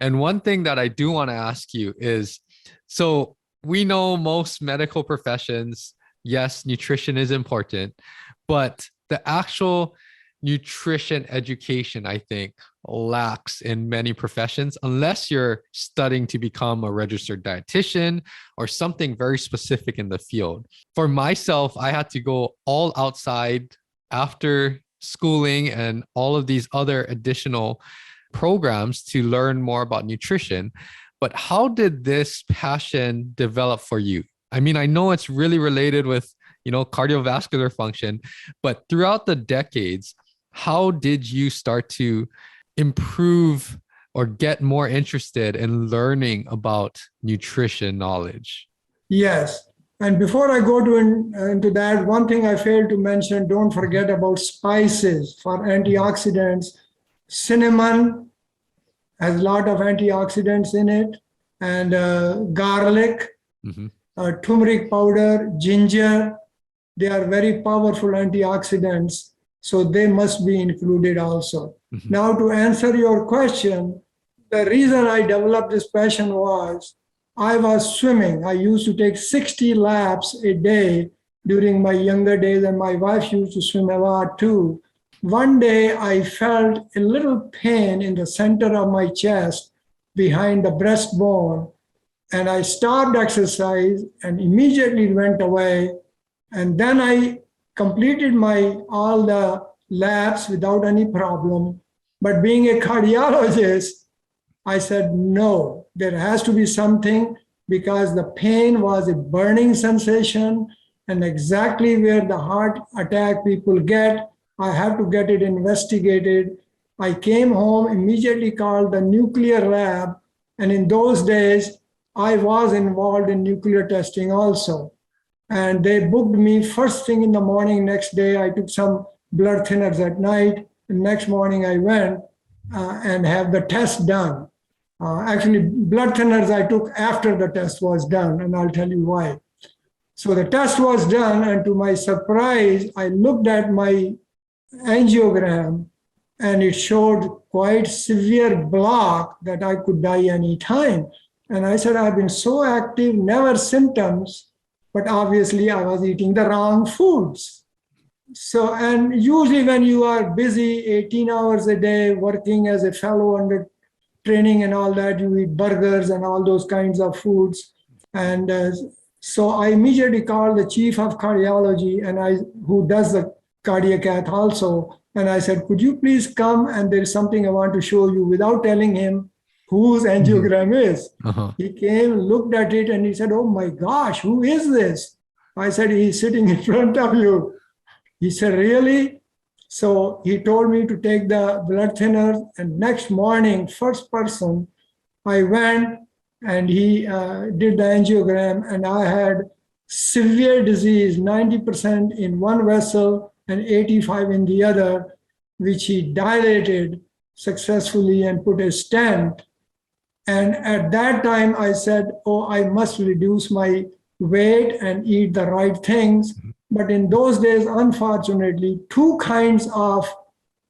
And one thing that I do want to ask you is, so we know most medical professions, yes, nutrition is important, but the actual nutrition education, I think, lacks in many professions unless you're studying to become a registered dietitian or something very specific in the field. For myself, I had to go all outside after schooling and all of these other additional programs to learn more about nutrition. But how did this passion develop for you? I mean, I know it's really related with, cardiovascular function, but throughout the decades, how did you start to improve or get more interested in learning about nutrition knowledge? Yes. And before I go into that, one thing I failed to mention, don't forget about spices for antioxidants. Cinnamon has a lot of antioxidants in it, and garlic, turmeric powder, ginger, they are very powerful antioxidants. So they must be included also. Now, to answer your question, the reason I developed this passion was I was swimming. I used to take 60 laps a day during my younger days, and my wife used to swim a lot too. One day, I felt a little pain in the center of my chest behind the breastbone, and I stopped exercise and immediately went away. And then I completed all the labs without any problem. But being a cardiologist, I said, no, there has to be something, because the pain was a burning sensation and exactly where the heart attack people get. I have to get it investigated. I came home, immediately called the nuclear lab. And in those days, I was involved in nuclear testing also. And they booked me first thing in the morning. Next day, I took some blood thinners at night. The next morning, I went and have the test done. Actually, blood thinners I took after the test was done, and I'll tell you why. So the test was done, and to my surprise, I looked at my angiogram, and it showed quite severe block that I could die any time. And I said, I've been so active, never symptoms, but obviously I was eating the wrong foods. So, and usually when you are busy 18 hours a day working as a fellow under training and all that, you eat burgers and all those kinds of foods. And so I immediately called the chief of cardiology, and who does the cardiac cath also. And I said, could you please come? And there's something I want to show you, without telling him whose angiogram is. He came, looked at it, and he said, oh my gosh, who is this? I said, he's sitting in front of you. He said, really? So he told me to take the blood thinner, and next morning, first person, I went and he did the angiogram, and I had severe disease, 90% in one vessel and 85 in the other, which he dilated successfully and put a stent. And at that time, I said, oh, I must reduce my weight and eat the right things. But in those days, unfortunately, two kinds of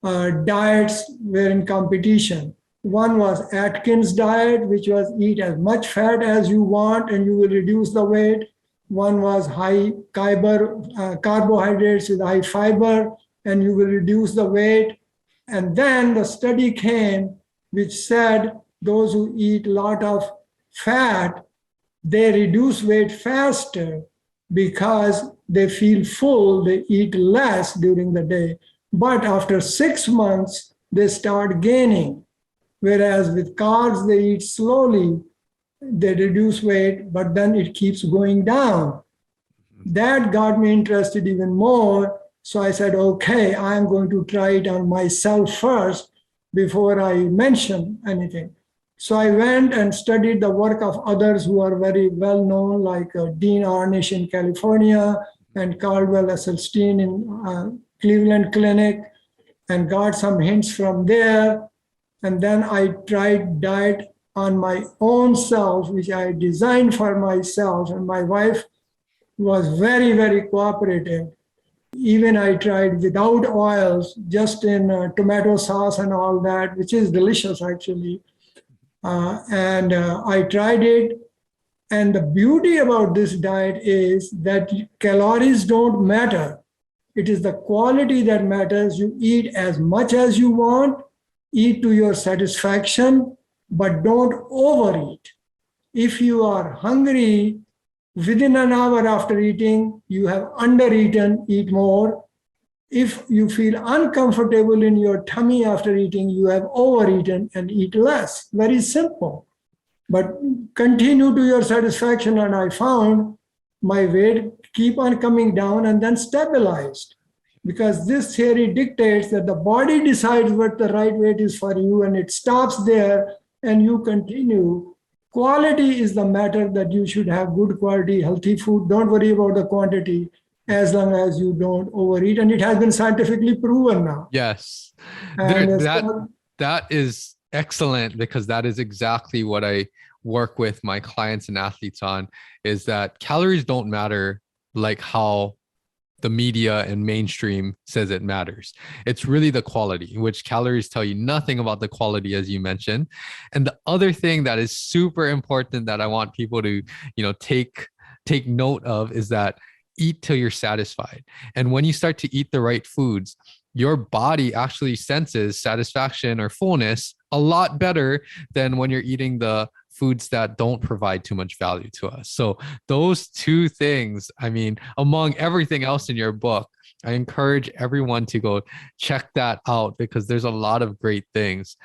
diets were in competition. One was Atkins diet, which was eat as much fat as you want and you will reduce the weight. One was high carbohydrates with high fiber, and you will reduce the weight. And then the study came which said those who eat a lot of fat, they reduce weight faster because they feel full, they eat less during the day. But after 6 months, they start gaining. Whereas with carbs, they eat slowly, they reduce weight, but then it keeps going down. That got me interested even more. So I said, okay, I'm going to try it on myself first before I mention anything. So I went and studied the work of others who are very well known, like Dean Ornish in California and Caldwell Esselstyn in Cleveland Clinic, and got some hints from there. And then I tried diet on my own self, which I designed for myself. And my wife was very, very cooperative. Even I tried without oils, just in tomato sauce and all that, which is delicious actually. I tried it. And the beauty about this diet is that calories don't matter. It is the quality that matters. You eat as much as you want, eat to your satisfaction, but don't overeat. If you are hungry within an hour after eating, you have undereaten, eat more. If you feel uncomfortable in your tummy after eating, you have overeaten and eat less. Very simple. But continue to your satisfaction. And I found my weight keep on coming down and then stabilized. Because this theory dictates that the body decides what the right weight is for you and it stops there and you continue. Quality is the matter, that you should have good quality, healthy food. Don't worry about the quantity as long as you don't overeat. And it has been scientifically proven now. Yes. And That is excellent, because that is exactly what I work with my clients and athletes on, is that calories don't matter like how the media and mainstream says it matters. It's really the quality, which calories tell you nothing about the quality, as you mentioned. And the other thing that is super important that I want people to, take note of is that eat till you're satisfied. And when you start to eat the right foods, your body actually senses satisfaction or fullness a lot better than when you're eating the foods that don't provide too much value to us. So those two things, I mean, among everything else in your book, I encourage everyone to go check that out, because there's a lot of great things.